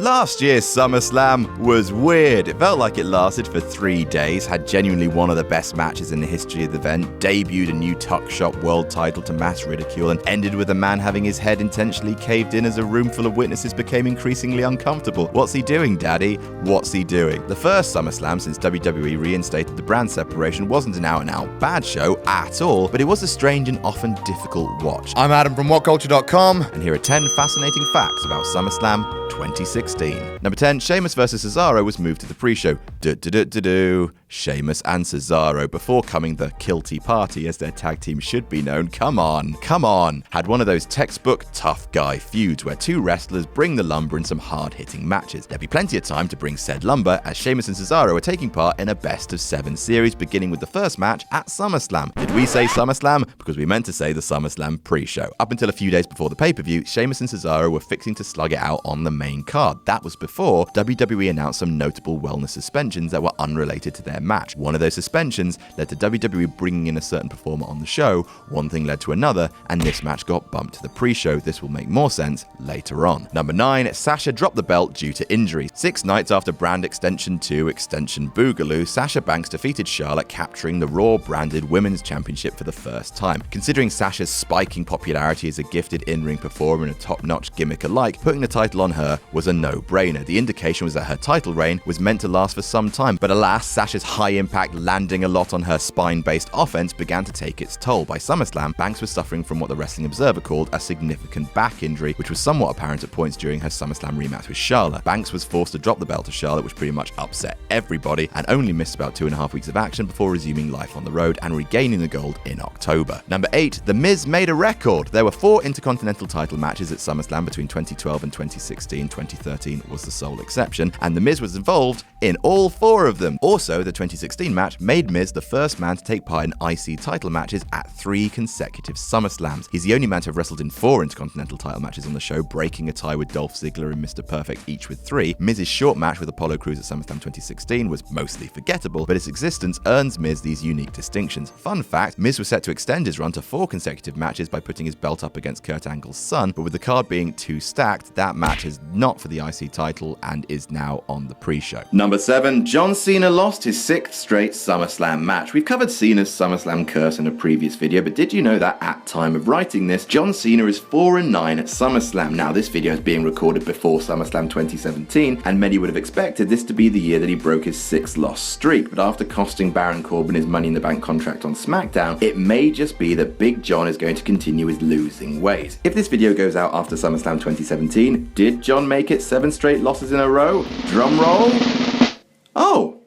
Last year's SummerSlam was weird. It felt like it lasted for 3 days, had genuinely one of the best matches in the history of the event, debuted a new tuck shop world title to mass ridicule, and ended with a man having his head intentionally caved in as a room full of witnesses became increasingly uncomfortable. What's he doing, Daddy? What's he doing? The first SummerSlam since WWE reinstated the brand separation wasn't an out-and-out bad show at all, but it was a strange and often difficult watch. I'm Adam from WhatCulture.com, and here are 10 fascinating facts about SummerSlam 2016. Number 10, Sheamus vs Cesaro was moved to the pre-show. Sheamus and Cesaro, before coming the Kilty Party as their tag team should be known. Come on. Had one of those textbook tough guy feuds where two wrestlers bring the lumber in some hard-hitting matches. There'd be plenty of time to bring said lumber as Sheamus and Cesaro are taking part in a best-of-7 series beginning with the first match at SummerSlam. Did we say SummerSlam? Because we meant to say the SummerSlam pre-show. Up until a few days before the pay-per-view, Sheamus and Cesaro were fixing to slug it out on the main card. That was before WWE announced some notable wellness suspensions that were unrelated to their match. One of those suspensions led to WWE bringing in a certain performer on the show, one thing led to another, and this match got bumped to the pre-show. This will make more sense later on. Number 9, Sasha dropped the belt due to injury. 6 nights after Brand Extension 2 Extension Boogaloo, Sasha Banks defeated Charlotte, capturing the Raw branded Women's Championship for the first time. Considering Sasha's spiking popularity as a gifted in-ring performer and a top-notch gimmick alike, putting the title on her was a no-brainer. The indication was that her title reign was meant to last for some time, but alas, Sasha's high-impact landing a lot on her spine-based offense began to take its toll. By SummerSlam, Banks was suffering from what the Wrestling Observer called a significant back injury, which was somewhat apparent at points during her SummerSlam rematch with Charlotte. Banks was forced to drop the belt to Charlotte, which pretty much upset everybody, and only missed about 2.5 weeks of action before resuming life on the road and regaining the gold in October. Number 8, The Miz made a record. There were 4 Intercontinental title matches at SummerSlam between 2012 and 2016. 2013 was the sole exception, and The Miz was involved in all 4 of them. Also, the 2016 match made Miz the first man to take part in IC title matches at 3 consecutive SummerSlams. He's the only man to have wrestled in 4 Intercontinental title matches on the show, breaking a tie with Dolph Ziggler and Mr. Perfect, each with 3. Miz's short match with Apollo Crews at SummerSlam 2016 was mostly forgettable, but its existence earns Miz these unique distinctions. Fun fact, Miz was set to extend his run to 4 consecutive matches by putting his belt up against Kurt Angle's son, but with the card being too stacked, that match is not for the IC title and is now on the pre-show. Number 7, John Cena lost his 6th straight SummerSlam match. We've covered Cena's SummerSlam curse in a previous video, but did you know that at time of writing this, John Cena is 4-9 at SummerSlam? Now, this video is being recorded before SummerSlam 2017, and many would have expected this to be the year that he broke his 6-loss streak, but after costing Baron Corbin his Money in the Bank contract on SmackDown, it may just be that Big John is going to continue his losing ways. If this video goes out after SummerSlam 2017, did John make it 7 straight losses in a row? Drum roll. Oh,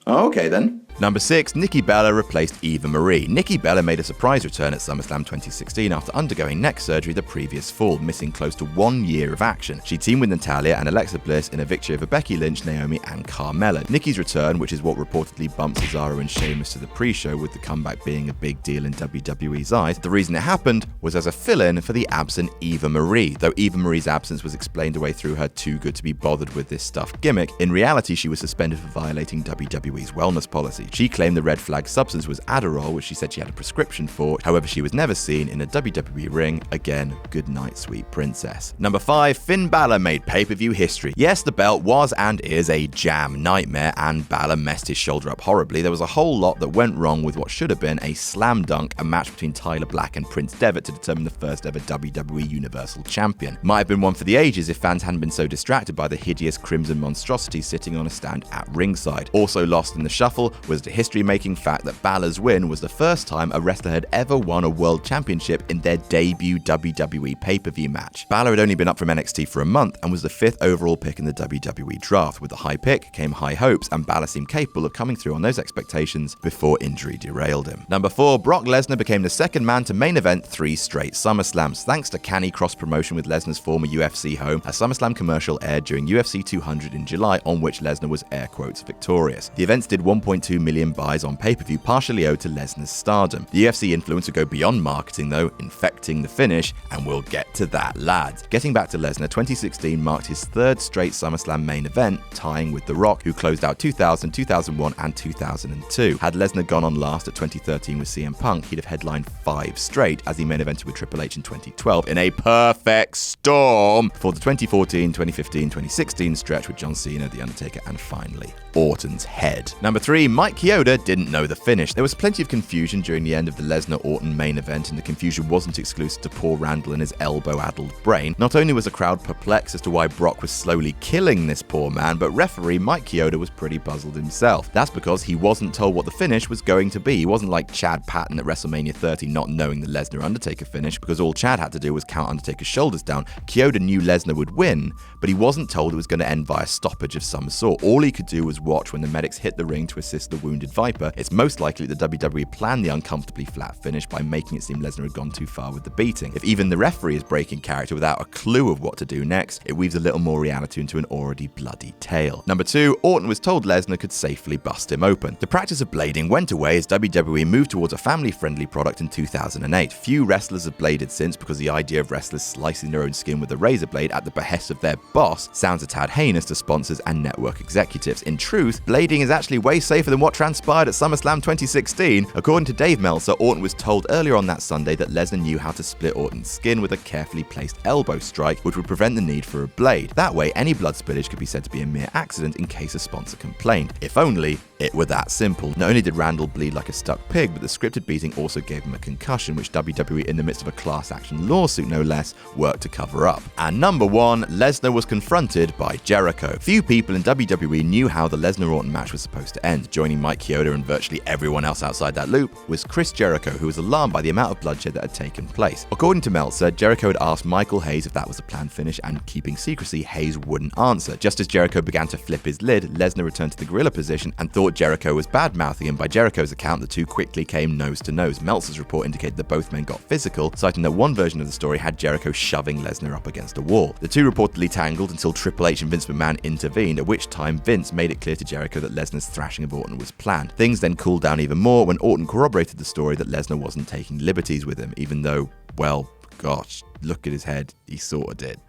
okay then. Number 6, Nikki Bella replaced Eva Marie. Nikki Bella made a surprise return at SummerSlam 2016 after undergoing neck surgery the previous fall, missing close to 1 year of action. She teamed with Natalya and Alexa Bliss in a victory over Becky Lynch, Naomi, and Carmella. Nikki's return, which is what reportedly bumped Cesaro and Sheamus to the pre-show, with the comeback being a big deal in WWE's eyes, the reason it happened was as a fill-in for the absent Eva Marie. Though Eva Marie's absence was explained away through her too good to be bothered with this stuff gimmick, in reality she was suspended for violating WWE's wellness policy. She claimed the red flag substance was Adderall, which she said she had a prescription for. However, she was never seen in a WWE ring. Again, good night, sweet princess. Number 5, Finn Balor made pay-per-view history. Yes, the belt was and is a jam nightmare, and Balor messed his shoulder up horribly. There was a whole lot that went wrong with what should have been a slam dunk, a match between Tyler Black and Prince Devitt to determine the first ever WWE Universal Champion. Might have been one for the ages if fans hadn't been so distracted by the hideous crimson monstrosity sitting on a stand at ringside. Also lost in the shuffle was the history-making fact that Balor's win was the first time a wrestler had ever won a world championship in their debut WWE pay-per-view match. Balor had only been up from NXT for a month and was the 5th overall pick in the WWE draft. With the high pick came high hopes, and Balor seemed capable of coming through on those expectations before injury derailed him. Number 4, Brock Lesnar became the 2nd man to main event 3 straight SummerSlams. Thanks to canny cross-promotion with Lesnar's former UFC home, a SummerSlam commercial aired during UFC 200 in July, on which Lesnar was air quotes victorious. The events did $1.2 million million buys on pay-per-view, partially owed to Lesnar's stardom. The UFC influence would go beyond marketing though, infecting the finish, and we'll get to that, lads. Getting back to Lesnar, 2016 marked his third straight SummerSlam main event, tying with The Rock, who closed out 2000, 2001, and 2002. Had Lesnar gone on last at 2013 with CM Punk, he'd have headlined 5 straight, as he main evented with Triple H in 2012 in a perfect storm for the 2014, 2015, 2016 stretch with John Cena, The Undertaker, and finally Orton's head. Number 3, Mike Keota didn't know the finish. There was plenty of confusion during the end of the Lesnar-Orton main event, and the confusion wasn't exclusive to poor Randall and his elbow-addled brain. Not only was the crowd perplexed as to why Brock was slowly killing this poor man, but referee Mike Keota was pretty puzzled himself. That's because he wasn't told what the finish was going to be. He wasn't like Chad Patton at WrestleMania 30 not knowing the Lesnar-Undertaker finish, because all Chad had to do was count Undertaker's shoulders down. Keota knew Lesnar would win, but he wasn't told it was going to end via stoppage of some sort. All he could do was watch when the medics hit the ring to assist the wounded Viper. It's most likely that WWE planned the uncomfortably flat finish by making it seem Lesnar had gone too far with the beating. If even the referee is breaking character without a clue of what to do next, it weaves a little more reality into an already bloody tale. Number 2, Orton was told Lesnar could safely bust him open. The practice of blading went away as WWE moved towards a family-friendly product in 2008. Few wrestlers have bladed since, because the idea of wrestlers slicing their own skin with a razor blade at the behest of their boss sounds a tad heinous to sponsors and network executives. In truth, blading is actually way safer than what transpired at SummerSlam 2016. According to Dave Meltzer, Orton was told earlier on that Sunday that Lesnar knew how to split Orton's skin with a carefully placed elbow strike, which would prevent the need for a blade. That way, any blood spillage could be said to be a mere accident in case a sponsor complained. If only it were that simple. Not only did Randall bleed like a stuck pig, but the scripted beating also gave him a concussion, which WWE, in the midst of a class action lawsuit no less, worked to cover up. And number 1, Lesnar was confronted by Jericho. Few people in WWE knew how the Lesnar-Orton match was supposed to end. Joining Mike Keota and virtually everyone else outside that loop was Chris Jericho, who was alarmed by the amount of bloodshed that had taken place. According to Meltzer, Jericho had asked Michael Hayes if that was a planned finish, and keeping secrecy, Hayes wouldn't answer. Just as Jericho began to flip his lid, Lesnar returned to the gorilla position and thought Jericho was bad-mouthing him. By Jericho's account, the two quickly came nose to nose. Meltzer's report indicated that both men got physical, citing that one version of the story had Jericho shoving Lesnar up against a wall. The two reportedly tangled until Triple H and Vince McMahon intervened, at which time Vince made it clear to Jericho that Lesnar's thrashing of Orton was planned. Things then cooled down even more when Orton corroborated the story that Lesnar wasn't taking liberties with him, even though, well, gosh, look at his head, he sorta did.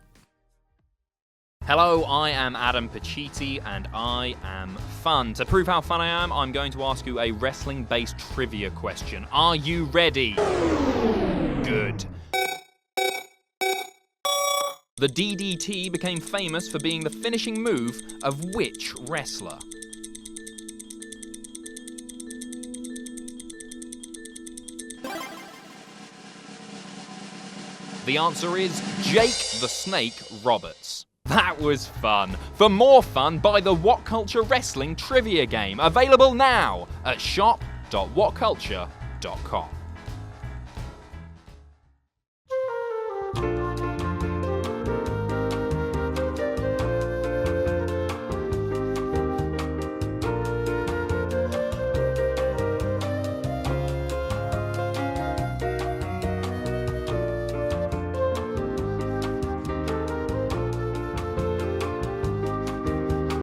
Hello, I am Adam Pacitti, and I am fun. To prove how fun I am, I'm going to ask you a wrestling-based trivia question. Are you ready? Good. The DDT became famous for being the finishing move of which wrestler? The answer is Jake the Snake Roberts. That was fun. For more fun, buy the What Culture Wrestling trivia game, available now at shop.whatculture.com.